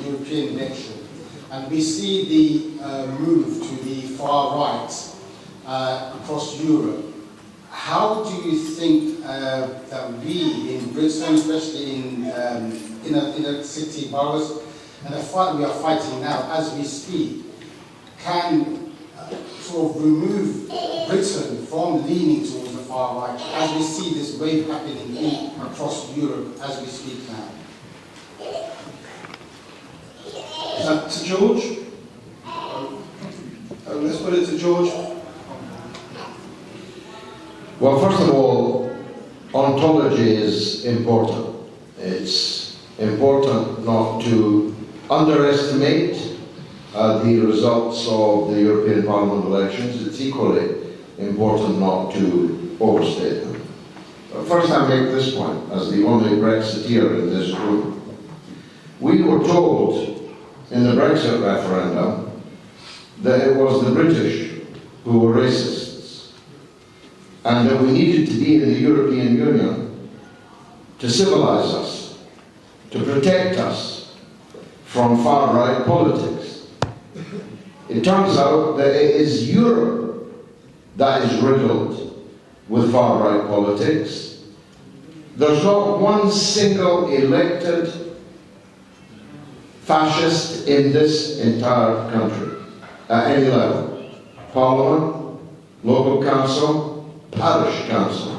European election, and we see the move to the far right across Europe. How do you think that we in Britain, especially in inner city boroughs, and the fight we are fighting now as we speak, can sort of remove Britain from leaning towards the far right as we see this wave happening across Europe as we speak now? To George? Let's put it to George. Well, first of all, ontology is important. It's important not to underestimate the results of the European Parliament elections. It's equally important not to overstate them. First, I make this point, as the only Brexiteer in this room. We were told in the Brexit referendum that it was the British who were racists, and that we needed to be in the European Union to civilise us, to protect us from far-right politics. It turns out that it is Europe that is riddled with far-right politics. There's not one single elected fascist in this entire country, at any level. Parliament, local council, parish council.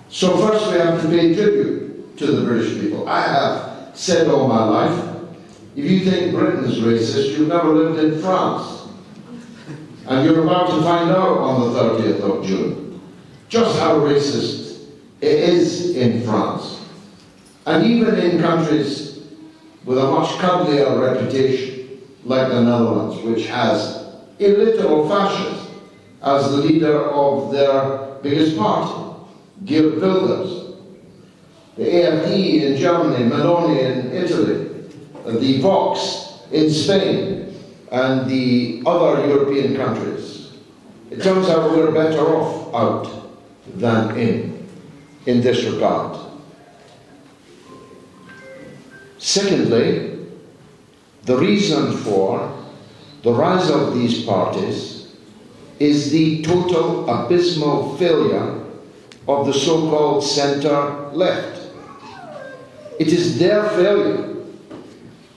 So first we have to pay tribute to the British people. I have said all my life, if you think Britain's racist, you've never lived in France. And you're about to find out on the 30th of June just how racist it is in France. And even in countries with a much cuddlier reputation, like the Netherlands, which has illiterate fascists as the leader of their biggest party, Geert Wilders. The AFD in Germany, Meloni in Italy, the Vox in Spain, and the other European countries. It turns out we're better off out than in this regard. Secondly, the reason for the rise of these parties is the total abysmal failure of the so-called centre-left. It is their failure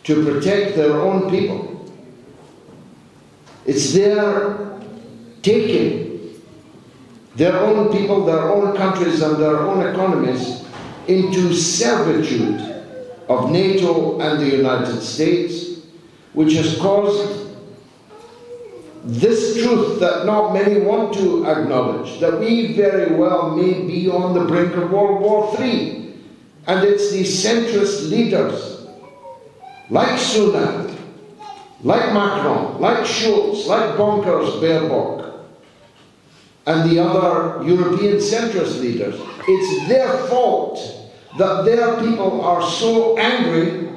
to protect their own people. It's their taking their own people, their own countries and their own economies into servitude of NATO and the United States, which has caused this truth that not many want to acknowledge, that we very well may be on the brink of World War III. And it's the centrist leaders like Sunak, like Macron, like Schulz, like Bonkers Baerbock, and the other European centrist leaders. It's their fault that their people are so angry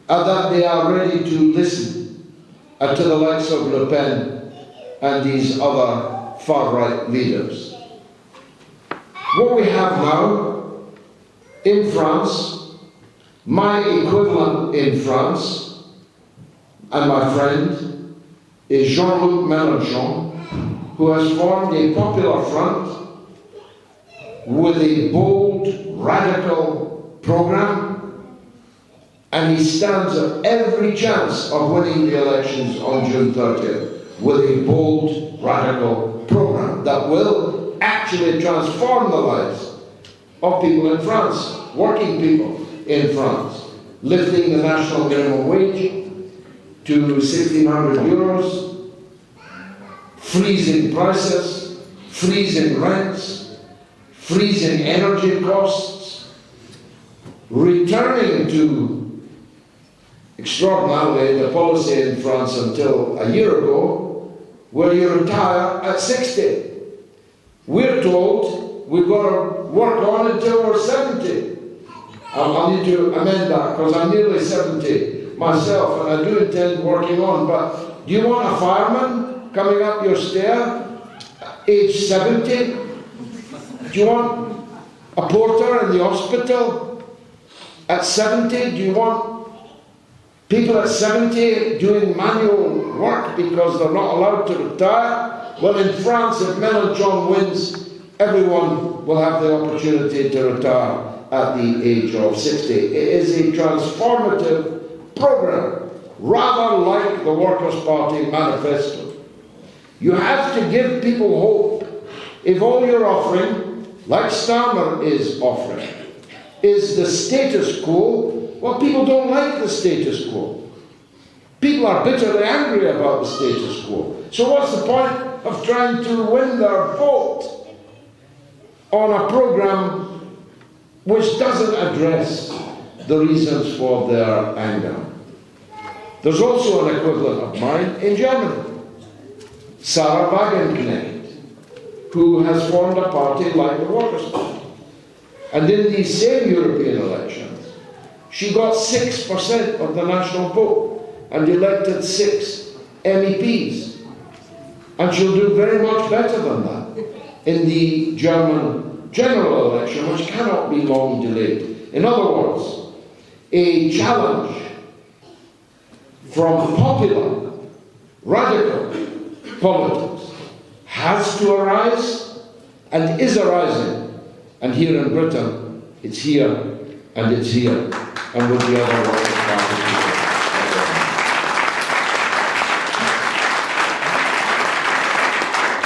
that they are ready to listen to the likes of Le Pen and these other far-right leaders. What we have now in France, my equivalent in France, and my friend, is Jean-Luc Mélenchon, who has formed a popular front with a bold, radical program, and he stands at every chance of winning the elections on June 30th with a bold, radical program that will actually transform the lives of people in France, working people in France, lifting the national minimum wage to 1,600 euros, freezing prices, freezing rents, freezing energy costs, returning to, extraordinarily, the policy in France until a year ago, where you retire at 60. We're told we've got to work on until we're 70. I need to amend that because I'm nearly 70 myself and I do intend working on. But do you want a fireman coming up your stair, age 70? Do you want a porter in the hospital at 70? Do you want People at 70 doing manual work because they're not allowed to retire. Well, in France, if Mélenchon wins, everyone will have the opportunity to retire at the age of 60. It is a transformative program, rather like the Workers' Party manifesto. You have to give people hope. If all you're offering, like Starmer is offering, is the status quo, well, people don't like the status quo. People are bitterly angry about the status quo. So what's the point of trying to win their vote on a program which doesn't address the reasons for their anger? There's also an equivalent of mine in Germany. Sarah Wagenknecht, who has formed a party like the Workers' Party. And in these same European elections, she got 6% of the national vote and elected 6 MEPs. And she'll do very much better than that in the German general election, which cannot be long delayed. In other words, a challenge from popular, radical politics has to arise and is arising. And here in Britain, it's here and it's here and with the other world.